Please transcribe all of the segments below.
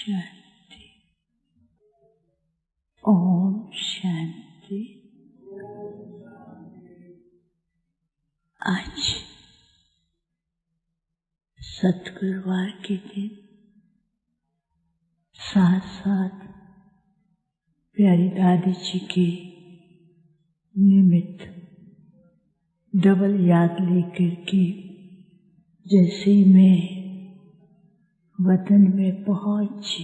शांति। ओम शांति। आज सतगुरुवार के दिन साथ साथ प्यारी दादी जी के निमित्त डबल याद लेकर के जैसे ही मैं वतन में पहुंची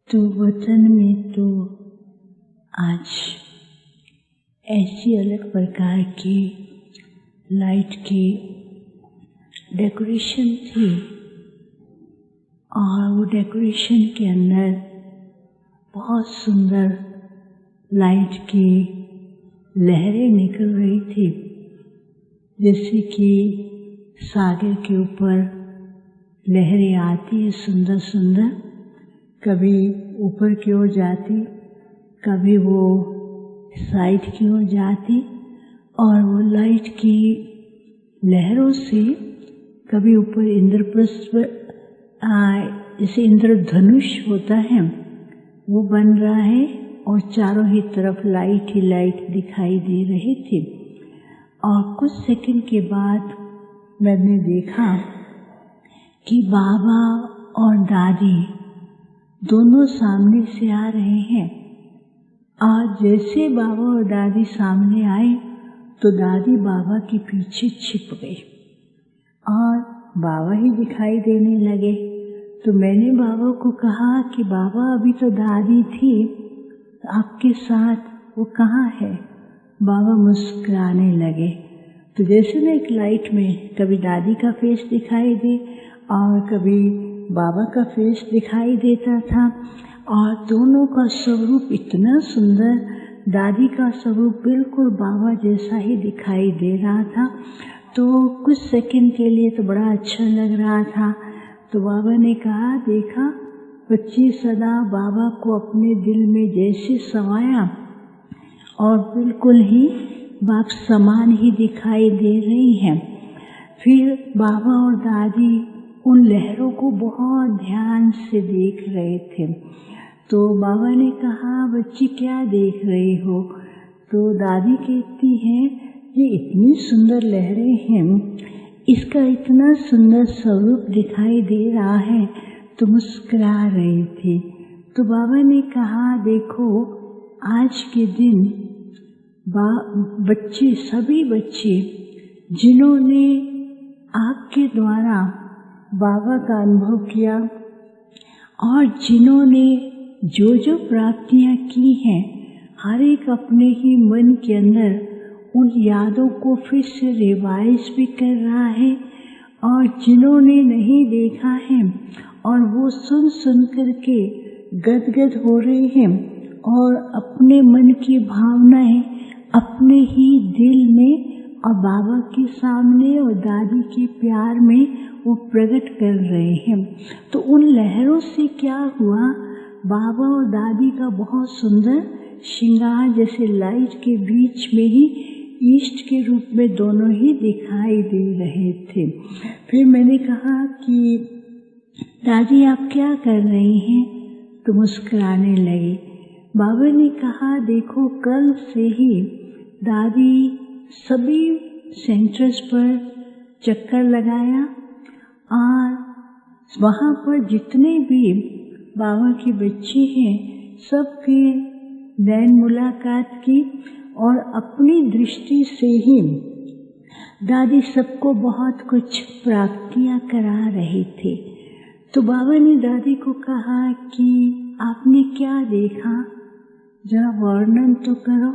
तो वतन में तो आज ऐसी अलग प्रकार की लाइट की डेकोरेशन थी और वो डेकोरेशन के अंदर बहुत सुंदर लाइट की लहरें निकल रही थी, जैसे कि सागर के ऊपर लहरें आती है सुंदर सुंदर, कभी ऊपर की ओर जाती, कभी वो साइड की ओर जाती और वो लाइट की लहरों से कभी ऊपर इंद्रप्रस्थ जैसे इंद्रधनुष होता है वो बन रहा है और चारों ही तरफ लाइट ही लाइट दिखाई दे रही थी। और कुछ सेकंड के बाद मैंने देखा कि बाबा और दादी दोनों सामने से आ रहे हैं। और जैसे बाबा और दादी सामने आए तो दादी बाबा के पीछे छिप गई और बाबा ही दिखाई देने लगे। तो मैंने बाबा को कहा कि बाबा अभी तो दादी थी आपके साथ, वो कहाँ है? बाबा मुस्कुराने लगे। तो जैसे ना एक लाइट में कभी दादी का फेस दिखाई दे और कभी बाबा का फेस दिखाई देता था और दोनों का स्वरूप इतना सुंदर, दादी का स्वरूप बिल्कुल बाबा जैसा ही दिखाई दे रहा था। तो कुछ सेकंड के लिए तो बड़ा अच्छा लग रहा था। तो बाबा ने कहा, देखा बच्ची सदा बाबा को अपने दिल में जैसे समाया और बिल्कुल ही बाप समान ही दिखाई दे रही हैं। फिर बाबा और दादी उन लहरों को बहुत ध्यान से देख रहे थे। तो बाबा ने कहा, बच्ची क्या देख रही हो? तो दादी कहती हैं, ये इतनी सुंदर लहरें हैं, इसका इतना सुंदर स्वरूप दिखाई दे रहा है। तो मुस्कुरा रही थी। तो बाबा ने कहा, देखो आज के दिन बच्चे, सभी बच्चे जिन्होंने आपके द्वारा बाबा का अनुभव किया और जिन्होंने जो जो प्राप्तियां की हैं, हर एक अपने ही मन के अंदर उन यादों को फिर से रिवाइज भी कर रहा है। और जिन्होंने नहीं देखा है और वो सुन सुन करके गदगद हो रहे हैं और अपने मन की भावनाएं अपने ही दिल में और बाबा के सामने और दादी के प्यार में वो प्रकट कर रहे हैं। तो उन लहरों से क्या हुआ, बाबा और दादी का बहुत सुंदर श्रृंगार जैसे लाइट के बीच में ही ईस्ट के रूप में दोनों ही दिखाई दे रहे थे। फिर मैंने कहा कि दादी आप क्या कर रही हैं? तो मुस्कुराने लगी। बाबा ने कहा, देखो कल से ही दादी सभी सेंटर्स पर चक्कर लगाया और वहाँ पर जितने भी बाबा के बच्चे हैं सबके नैन मुलाकात की और अपनी दृष्टि से ही दादी सबको बहुत कुछ प्राप्तियां करा रहे थे। तो बाबा ने दादी को कहा कि आपने क्या देखा, जरा वर्णन तो करो।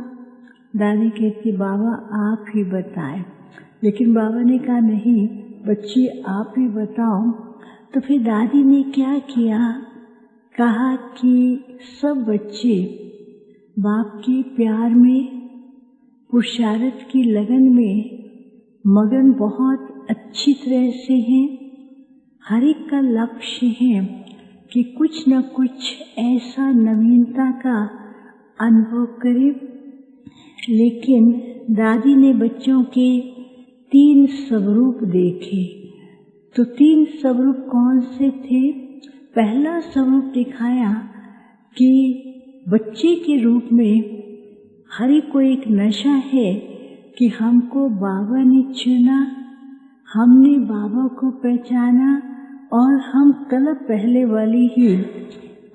दादी कहती, बाबा आप ही बताएं। लेकिन बाबा ने कहा, नहीं बच्ची आप ही बताओ। तो फिर दादी ने क्या किया, कहा कि सब बच्चे बाप के प्यार में, पुरुषार्थ की लगन में मगन बहुत अच्छी तरह से हैं। हर एक का लक्ष्य है कि कुछ न कुछ ऐसा नवीनता का अनुभव करे। लेकिन दादी ने बच्चों के 3 स्वरूप देखे। तो 3 स्वरूप कौन से थे? पहला स्वरूप दिखाया कि बच्चे के रूप में हर एक को एक नशा है कि हमको बाबा ने चुना, हमने बाबा को पहचाना और हम कल पहले वाली ही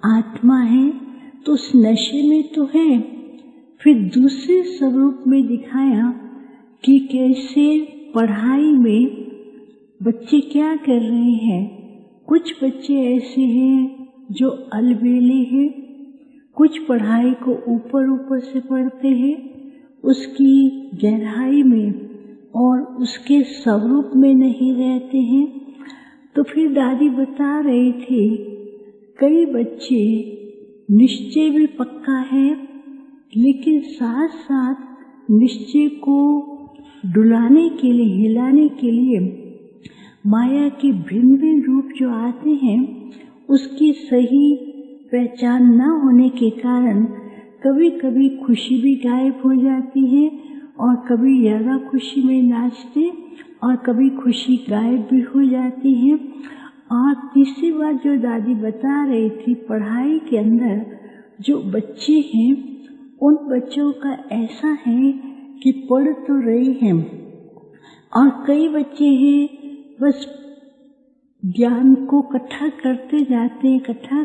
आत्मा है, तो उस नशे में तो है। फिर दूसरे स्वरूप में दिखाया कि कैसे पढ़ाई में बच्चे क्या कर रहे हैं। कुछ बच्चे ऐसे हैं जो अलबेले हैं, कुछ पढ़ाई को ऊपर ऊपर से पढ़ते हैं, उसकी गहराई में और उसके स्वरूप में नहीं रहते हैं। तो फिर दादी बता रही थी कई बच्चे निश्चय भी पक्का है, लेकिन साथ साथ निश्चय को डुलाने के लिए, हिलाने के लिए माया के भिन्न भिन्न रूप जो आते हैं, उसकी सही पहचान न होने के कारण कभी कभी खुशी भी गायब हो जाती है और कभी ज़्यादा खुशी में नाचते और कभी खुशी गायब भी हो जाती है। और तीसरी बात जो दादी बता रही थी, पढ़ाई के अंदर जो बच्चे हैं उन बच्चों का ऐसा है कि पढ़ तो रहे हैं और कई बच्चे हैं बस ज्ञान को इकट्ठा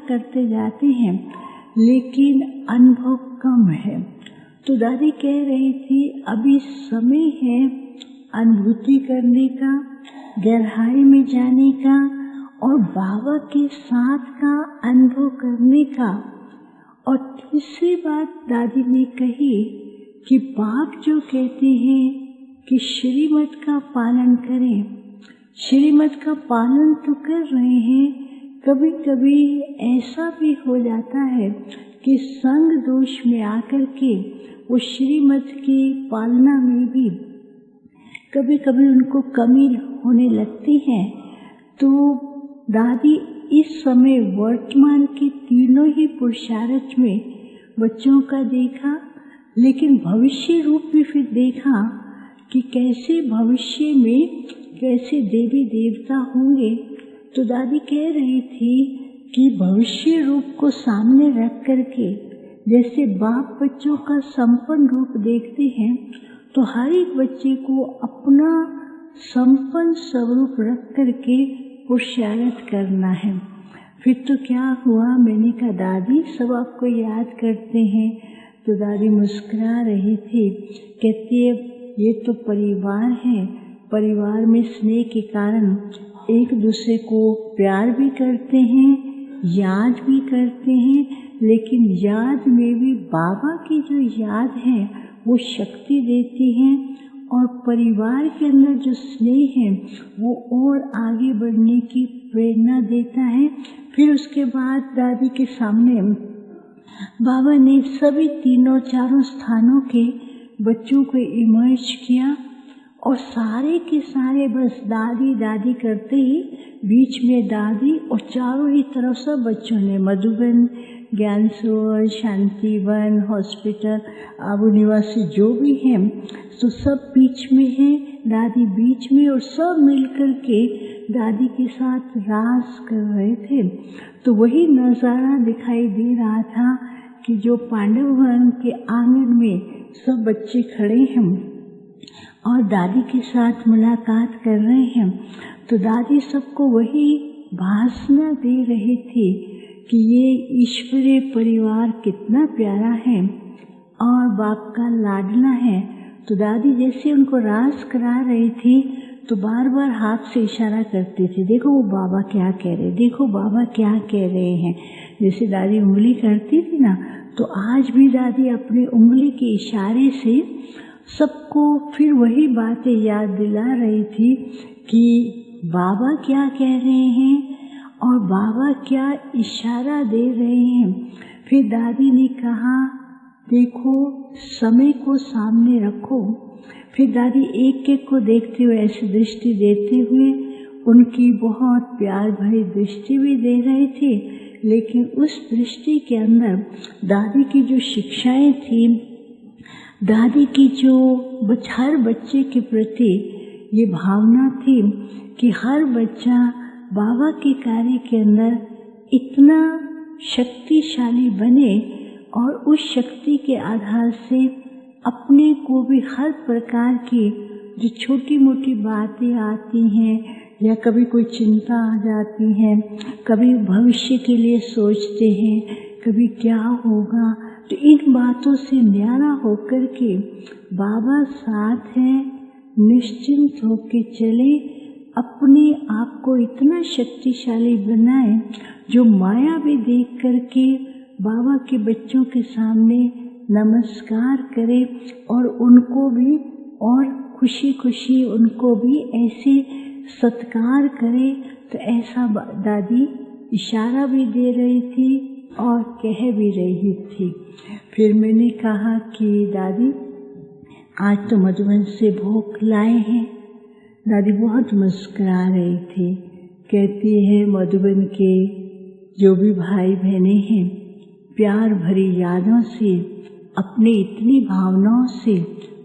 करते जाते हैं, लेकिन अनुभव कम है। तो दादी कह रही थी अभी समय है अनुभूति करने का, गहराई में जाने का और बाबा के साथ का अनुभव करने का। और तीसरी बात दादी ने कही कि बाप जो कहते हैं कि श्रीमत का पालन करें, श्रीमत का पालन तो कर रहे हैं, कभी कभी ऐसा भी हो जाता है कि संग दोष में आकर के वो श्रीमत की पालना में भी कभी कभी उनको कमी होने लगती है। तो दादी इस समय वर्तमान के तीनों ही पुरुषार्थ में बच्चों का देखा, लेकिन भविष्य रूप भी फिर देखा कि कैसे भविष्य में कैसे देवी देवता होंगे। तो दादी कह रही थी कि भविष्य रूप को सामने रख करके जैसे बाप बच्चों का संपन्न रूप देखते हैं, तो हर एक बच्चे को अपना संपन्न स्वरूप रख करके पुरुषार्थ करना है। फिर तो क्या हुआ, मैंने कहा दादी सब आपको याद करते हैं। तो दादी मुस्कुरा रही थी, कहती है ये तो परिवार है, परिवार में स्नेह के कारण एक दूसरे को प्यार भी करते हैं, याद भी करते हैं, लेकिन याद में भी बाबा की जो याद है वो शक्ति देती है और परिवार के अंदर जो स्नेह है वो और आगे बढ़ने की प्रेरणा देता है। फिर उसके बाद दादी के सामने बाबा ने सभी तीनों चारों स्थानों के बच्चों को इमर्ज किया और सारे के सारे बस दादी दादी करते ही बीच में दादी और चारों ही तरफ सब बच्चों ने मधुबन, ज्ञान सरोवर, शांतिवन, हॉस्पिटल, आबू निवासी जो भी हैं, तो सब बीच में हैं, दादी बीच में, और सब मिलकर के दादी के साथ रास कर रहे थे। तो वही नज़ारा दिखाई दे रहा था कि जो पांडव वन के आंगन में सब बच्चे खड़े हैं और दादी के साथ मुलाकात कर रहे हैं। तो दादी सबको वही भाषण दे रही थी कि ये ईश्वरीय परिवार कितना प्यारा है और बाप का लाडला है। तो दादी जैसे उनको रास करा रही थी तो बार बार हाथ से इशारा करती थी, देखो वो बाबा क्या कह रहे, देखो बाबा क्या कह रहे हैं। जैसे दादी उंगली करती थी ना, तो आज भी दादी अपनी उंगली के इशारे से सबको फिर वही बातें याद दिला रही थी कि बाबा क्या कह रहे हैं और बाबा क्या इशारा दे रहे हैं। फिर दादी ने कहा देखो समय को सामने रखो। फिर दादी एक एक को देखते हुए ऐसी दृष्टि देते हुए उनकी बहुत प्यार भरी दृष्टि भी दे रहे थे, लेकिन उस दृष्टि के अंदर दादी की जो शिक्षाएं थी, दादी की जो हर बच्चे के प्रति ये भावना थी कि हर बच्चा बाबा के कार्य के अंदर इतना शक्तिशाली बने और उस शक्ति के आधार से अपने को भी हर प्रकार की जो छोटी मोटी बातें आती हैं या कभी कोई चिंता आ जाती है, कभी भविष्य के लिए सोचते हैं, कभी क्या होगा, तो इन बातों से न्यारा होकर के बाबा साथ हैं, निश्चिंत होकर चले, अपने आप को इतना शक्तिशाली बनाए जो माया भी देख करके बाबा के बच्चों के सामने नमस्कार करे और उनको भी और खुशी खुशी उनको भी ऐसे सत्कार करे। तो ऐसा दादी इशारा भी दे रही थी और कह भी रही थी। फिर मैंने कहा कि दादी आज तो मधुबन से भोग लाए हैं। दादी बहुत मुस्कुरा रही थी, कहती है मधुबन के जो भी भाई बहने हैं प्यार भरी यादों से अपनी इतनी भावनाओं से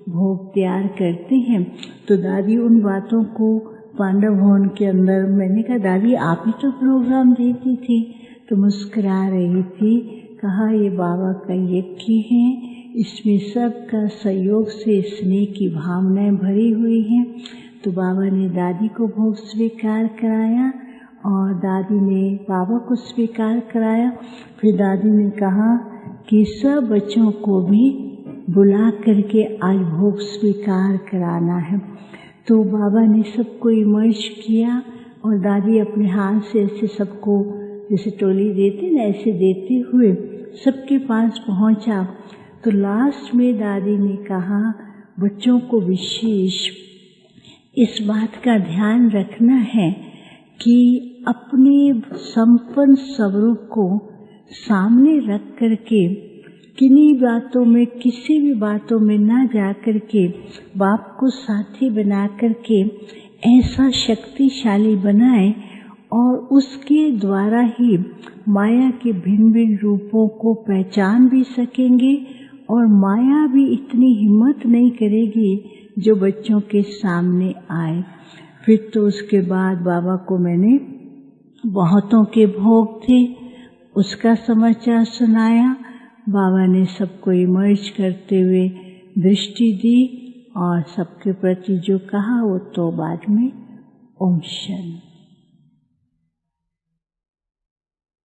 भोग तैयार करते हैं। तो दादी उन बातों को पांडव भवन के अंदर, मैंने कहा दादी आप ही तो प्रोग्राम देती थी, तो मुस्कुरा रही थी। कहा ये बाबा का यज्ञ है, इसमें सबका सहयोग से स्नेह की भावनाएं भरी हुई हैं। तो बाबा ने दादी को भोग स्वीकार कराया और दादी ने बाबा को स्वीकार कराया। फिर दादी ने कहा कि सब बच्चों को भी बुला करके आज भोग स्वीकार कराना है। तो बाबा ने सबको इमर्ज किया और दादी अपने हाथ से ऐसे सबको जैसे टोली देते ना, ऐसे देते हुए सबके पास पहुंचा। तो लास्ट में दादी ने कहा बच्चों को विशेष इस बात का ध्यान रखना है कि अपने संपन्न स्वरूप को सामने रख करके किन्हीं बातों में, किसी भी बातों में ना जा करके बाप को साथी बना करके ऐसा शक्तिशाली बनाए और उसके द्वारा ही माया के भिन्न भिन्न रूपों को पहचान भी सकेंगे और माया भी इतनी हिम्मत नहीं करेगी जो बच्चों के सामने आए। फिर तो उसके बाद बाबा को मैंने बहुतों के भोग थे उसका समाचार सुनाया। बाबा ने सबको इमर्ज करते हुए दृष्टि दी और सबके प्रति जो कहा वो तो बाद में ओम शांति।